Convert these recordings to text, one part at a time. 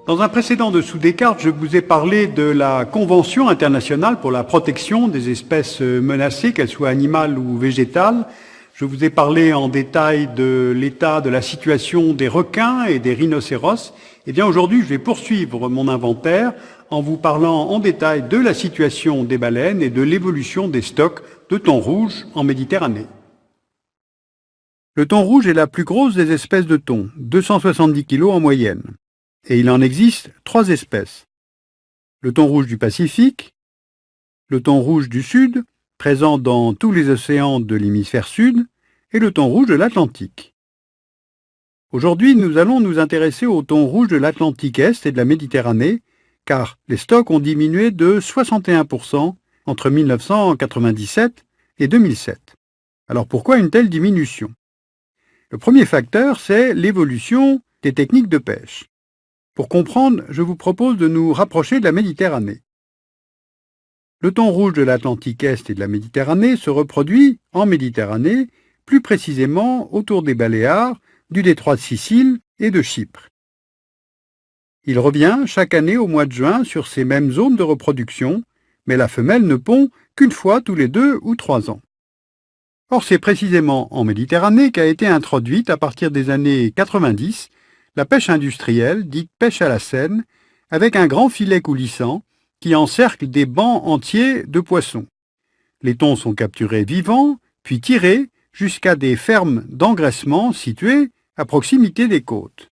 Dans un précédent Dessous des cartes, je vous ai parlé de la Convention internationale pour la protection des espèces menacées, qu'elles soient animales ou végétales. Je vous ai parlé en détail de l'état de la situation des requins et des rhinocéros. Eh bien, aujourd'hui, je vais poursuivre mon inventaire en vous parlant en détail de la situation des baleines et de l'évolution des stocks de thon rouge en Méditerranée. Le thon rouge est la plus grosse des espèces de thon, 270 kg en moyenne. Et il en existe 3 espèces. Le thon rouge du Pacifique, le thon rouge du Sud, présent dans tous les océans de l'hémisphère sud, et le thon rouge de l'Atlantique. Aujourd'hui, nous allons nous intéresser au thon rouge de l'Atlantique Est et de la Méditerranée, car les stocks ont diminué de 61% entre 1997 et 2007. Alors pourquoi une telle diminution? Le premier facteur, c'est l'évolution des techniques de pêche. Pour comprendre, je vous propose de nous rapprocher de la Méditerranée. Le thon rouge de l'Atlantique Est et de la Méditerranée se reproduit en Méditerranée, plus précisément autour des Baléares, du détroit de Sicile et de Chypre. Il revient chaque année au mois de juin sur ces mêmes zones de reproduction, mais la femelle ne pond qu'une fois tous les 2 ou 3 ans. Or, c'est précisément en Méditerranée qu'a été introduite à partir des années 90 la pêche industrielle, dite pêche à la Seine, avec un grand filet coulissant qui encercle des bancs entiers de poissons. Les thons sont capturés vivants, puis tirés jusqu'à des fermes d'engraissement situées à proximité des côtes.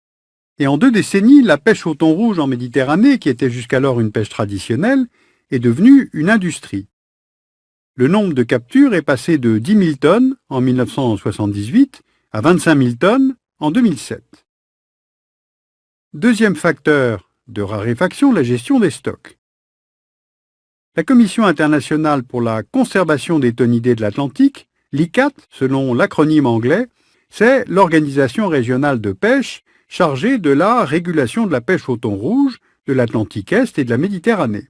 Et en 2 décennies, la pêche au thon rouge en Méditerranée, qui était jusqu'alors une pêche traditionnelle, est devenue une industrie. Le nombre de captures est passé de 10 000 tonnes en 1978 à 25 000 tonnes en 2007. Deuxième facteur de raréfaction, la gestion des stocks. La Commission internationale pour la conservation des thonidés de l'Atlantique, l'ICCAT, selon l'acronyme anglais, c'est l'organisation régionale de pêche chargée de la régulation de la pêche au thon rouge de l'Atlantique Est et de la Méditerranée.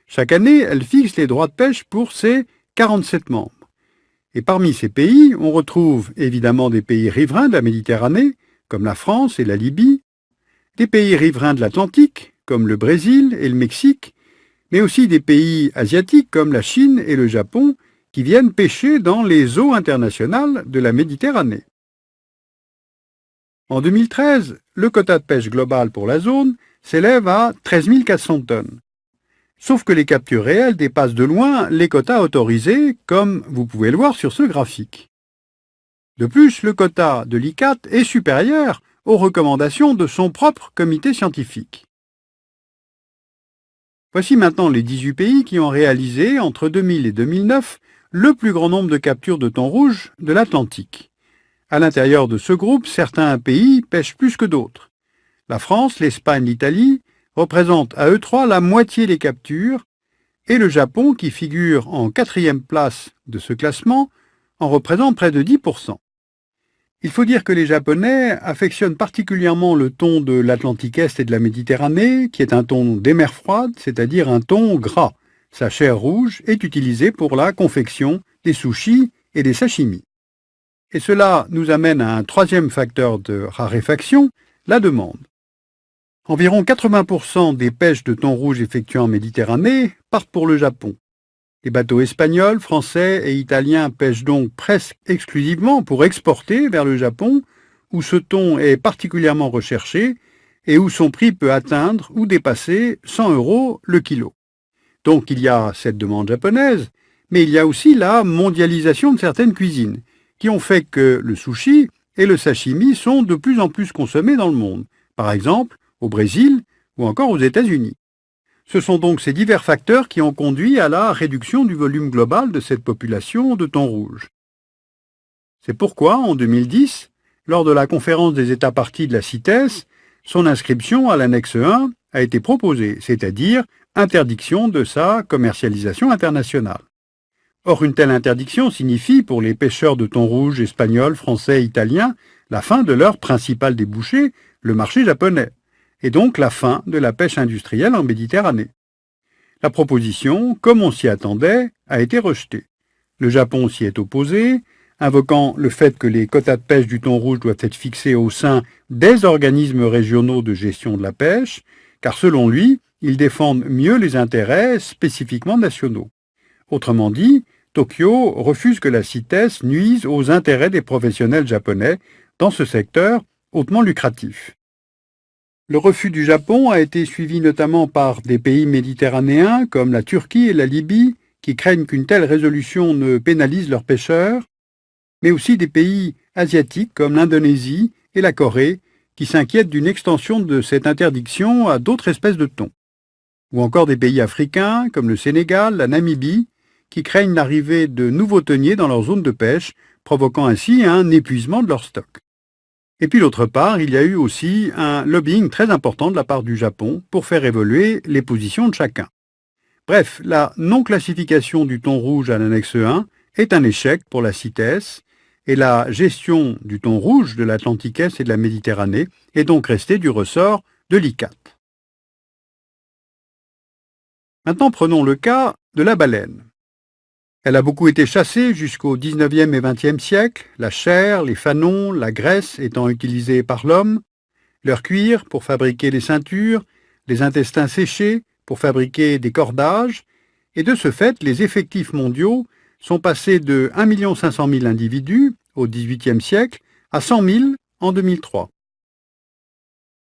Chaque année, elle fixe les droits de pêche pour ses 47 membres. Et parmi ces pays, on retrouve évidemment des pays riverains de la Méditerranée, comme la France et la Libye, des pays riverains de l'Atlantique, comme le Brésil et le Mexique, mais aussi des pays asiatiques comme la Chine et le Japon, qui viennent pêcher dans les eaux internationales de la Méditerranée. En 2013, le quota de pêche global pour la zone s'élève à 13 400 tonnes. Sauf que les captures réelles dépassent de loin les quotas autorisés, comme vous pouvez le voir sur ce graphique. De plus, le quota de l'ICCAT est supérieur aux recommandations de son propre comité scientifique. Voici maintenant les 18 pays qui ont réalisé, entre 2000 et 2009, le plus grand nombre de captures de thon rouge de l'Atlantique. À l'intérieur de ce groupe, certains pays pêchent plus que d'autres. La France, l'Espagne, l'Italie représentent à eux 3 la moitié des captures, et le Japon, qui figure en 4e place de ce classement, en représente près de 10%. Il faut dire que les Japonais affectionnent particulièrement le thon de l'Atlantique Est et de la Méditerranée, qui est un thon des mers froides, c'est-à-dire un thon gras. Sa chair rouge est utilisée pour la confection des sushis et des sashimi. Et cela nous amène à un 3e facteur de raréfaction, la demande. Environ 80% des pêches de thon rouge effectuées en Méditerranée partent pour le Japon. Les bateaux espagnols, français et italiens pêchent donc presque exclusivement pour exporter vers le Japon, où ce thon est particulièrement recherché et où son prix peut atteindre ou dépasser 100 € le kilo. Donc il y a cette demande japonaise, mais il y a aussi la mondialisation de certaines cuisines, qui ont fait que le sushi et le sashimi sont de plus en plus consommés dans le monde, par exemple au Brésil ou encore aux États-Unis. Ce sont donc ces divers facteurs qui ont conduit à la réduction du volume global de cette population de thon rouge. C'est pourquoi, en 2010, lors de la conférence des États parties de la CITES, son inscription à l'annexe 1 a été proposée, c'est-à-dire interdiction de sa commercialisation internationale. Or, une telle interdiction signifie pour les pêcheurs de thon rouge espagnols, français et italiens la fin de leur principal débouché, le marché japonais, et donc la fin de la pêche industrielle en Méditerranée. La proposition, comme on s'y attendait, a été rejetée. Le Japon s'y est opposé, invoquant le fait que les quotas de pêche du thon rouge doivent être fixés au sein des organismes régionaux de gestion de la pêche, car selon lui, ils défendent mieux les intérêts spécifiquement nationaux. Autrement dit, Tokyo refuse que la CITES nuise aux intérêts des professionnels japonais dans ce secteur hautement lucratif. Le refus du Japon a été suivi notamment par des pays méditerranéens comme la Turquie et la Libye, qui craignent qu'une telle résolution ne pénalise leurs pêcheurs, mais aussi des pays asiatiques comme l'Indonésie et la Corée, qui s'inquiètent d'une extension de cette interdiction à d'autres espèces de thon. Ou encore des pays africains comme le Sénégal, la Namibie, qui craignent l'arrivée de nouveaux thoniers dans leur zone de pêche, provoquant ainsi un épuisement de leur stock. Et puis d'autre part, il y a eu aussi un lobbying très important de la part du Japon pour faire évoluer les positions de chacun. Bref, la non-classification du thon rouge à l'annexe 1 est un échec pour la CITES, et la gestion du thon rouge de l'Atlantique Est et de la Méditerranée est donc restée du ressort de l'ICCAT. Maintenant, prenons le cas de la baleine. Elle a beaucoup été chassée jusqu'au XIXe et XXe siècle, la chair, les fanons, la graisse étant utilisés par l'homme, leur cuir pour fabriquer les ceintures, les intestins séchés pour fabriquer des cordages, et de ce fait, les effectifs mondiaux sont passés de 1 500 000 individus au XVIIIe siècle à 100 000 en 2003.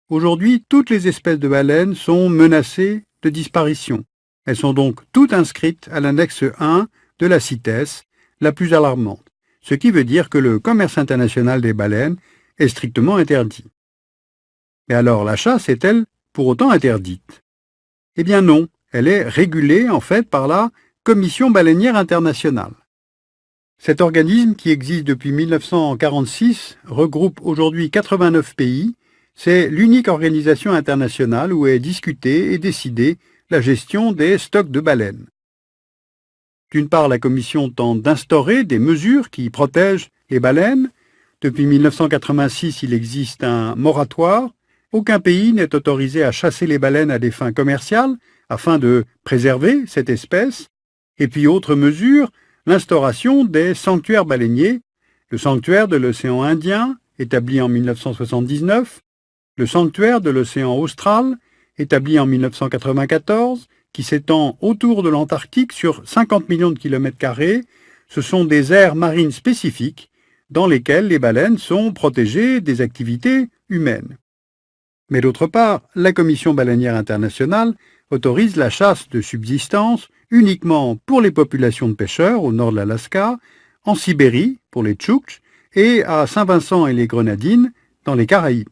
Aujourd'hui, toutes les espèces de baleines sont menacées de disparition. Elles sont donc toutes inscrites à l'annexe 1 de la CITES, la plus alarmante, ce qui veut dire que le commerce international des baleines est strictement interdit. Mais alors la chasse est-elle pour autant interdite? Eh bien non, elle est régulée en fait par la Commission baleinière internationale. Cet organisme, qui existe depuis 1946, regroupe aujourd'hui 89 pays. C'est l'unique organisation internationale où est discutée et décidée la gestion des stocks de baleines. D'une part, la Commission tente d'instaurer des mesures qui protègent les baleines. Depuis 1986, il existe un moratoire. Aucun pays n'est autorisé à chasser les baleines à des fins commerciales afin de préserver cette espèce. Et puis, autre mesure, l'instauration des sanctuaires baleiniers, le sanctuaire de l'océan Indien, établi en 1979, le sanctuaire de l'océan Austral, établi en 1994, qui s'étend autour de l'Antarctique sur 50 millions de kilomètres carrés. Ce sont des aires marines spécifiques dans lesquelles les baleines sont protégées des activités humaines. Mais d'autre part, la Commission baleinière internationale autorise la chasse de subsistance uniquement pour les populations de pêcheurs au nord de l'Alaska, en Sibérie pour les Tchouktches et à Saint-Vincent et les Grenadines dans les Caraïbes.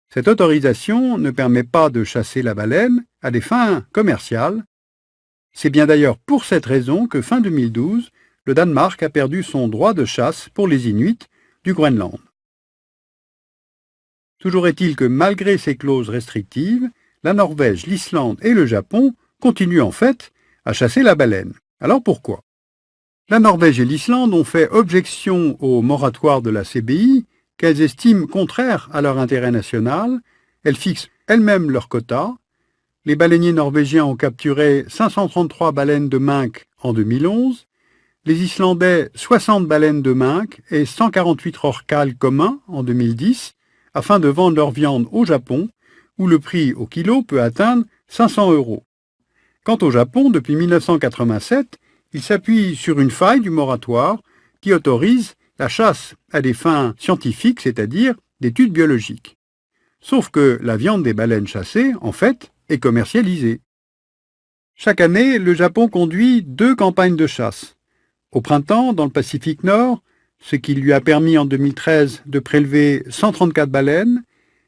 Cette autorisation ne permet pas de chasser la baleine à des fins commerciales. C'est bien d'ailleurs pour cette raison que fin 2012, le Danemark a perdu son droit de chasse pour les Inuits du Groenland. Toujours est-il que malgré ces clauses restrictives, la Norvège, l'Islande et le Japon continuent en fait à chasser la baleine. Alors pourquoi? La Norvège et l'Islande ont fait objection au moratoire de la CBI qu'elles estiment contraire à leur intérêt national. Elles fixent elles-mêmes leurs quotas. Les baleiniers norvégiens ont capturé 533 baleines de minke en 2011, les Islandais 60 baleines de minke et 148 rorquals communs en 2010, afin de vendre leur viande au Japon, où le prix au kilo peut atteindre 500 €. Quant au Japon, depuis 1987, il s'appuie sur une faille du moratoire qui autorise la chasse à des fins scientifiques, c'est-à-dire d'études biologiques. Sauf que la viande des baleines chassées, en fait, est commercialisée. Chaque année, le Japon conduit 2 campagnes de chasse. Au printemps, dans le Pacifique Nord, ce qui lui a permis en 2013 de prélever 134 baleines,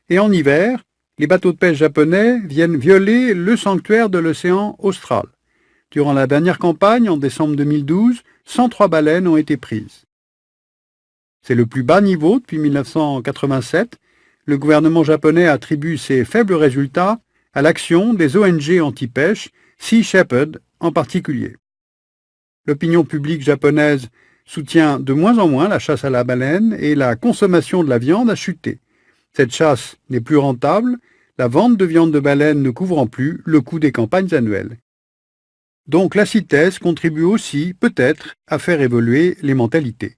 et en hiver, les bateaux de pêche japonais viennent violer le sanctuaire de l'océan Austral. Durant la dernière campagne, en décembre 2012, 103 baleines ont été prises. C'est le plus bas niveau depuis 1987. Le gouvernement japonais attribue ces faibles résultats à l'action des ONG anti-pêche, Sea Shepherd en particulier. L'opinion publique japonaise soutient de moins en moins la chasse à la baleine et la consommation de la viande a chuté. Cette chasse n'est plus rentable, la vente de viande de baleine ne couvrant plus le coût des campagnes annuelles. Donc la CITES contribue aussi, peut-être, à faire évoluer les mentalités.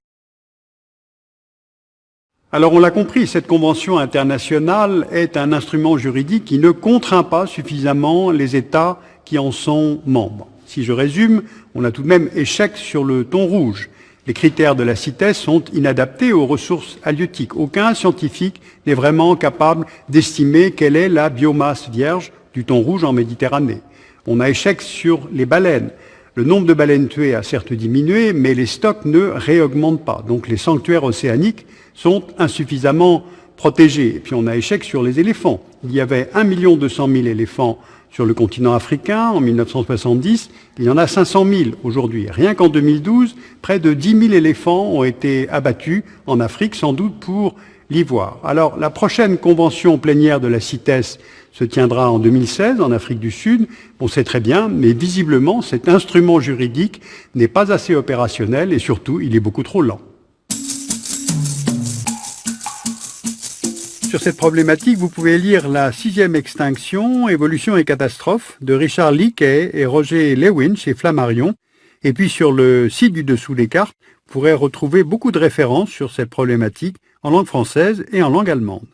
Alors on l'a compris, cette convention internationale est un instrument juridique qui ne contraint pas suffisamment les États qui en sont membres. Si je résume, on a tout de même échec sur le thon rouge. Les critères de la CITES sont inadaptés aux ressources halieutiques. Aucun scientifique n'est vraiment capable d'estimer quelle est la biomasse vierge du thon rouge en Méditerranée. On a échec sur les baleines. Le nombre de baleines tuées a certes diminué, mais les stocks ne réaugmentent pas. Donc les sanctuaires océaniques sont insuffisamment protégés. Et puis on a échec sur les éléphants. Il y avait 1 200 000 éléphants sur le continent africain en 1970. Il y en a 500 000 aujourd'hui. Rien qu'en 2012, près de 10 000 éléphants ont été abattus en Afrique, sans doute pour l'ivoire. Alors la prochaine convention plénière de la CITES se tiendra en 2016 en Afrique du Sud. On sait très bien, mais visiblement cet instrument juridique n'est pas assez opérationnel et surtout il est beaucoup trop lent. Sur cette problématique, vous pouvez lire la 6e extinction, évolution et catastrophe de Richard Leakey et Roger Lewin chez Flammarion. Et puis sur le site du dessous des cartes, vous pourrez retrouver beaucoup de références sur cette problématique en langue française et en langue allemande.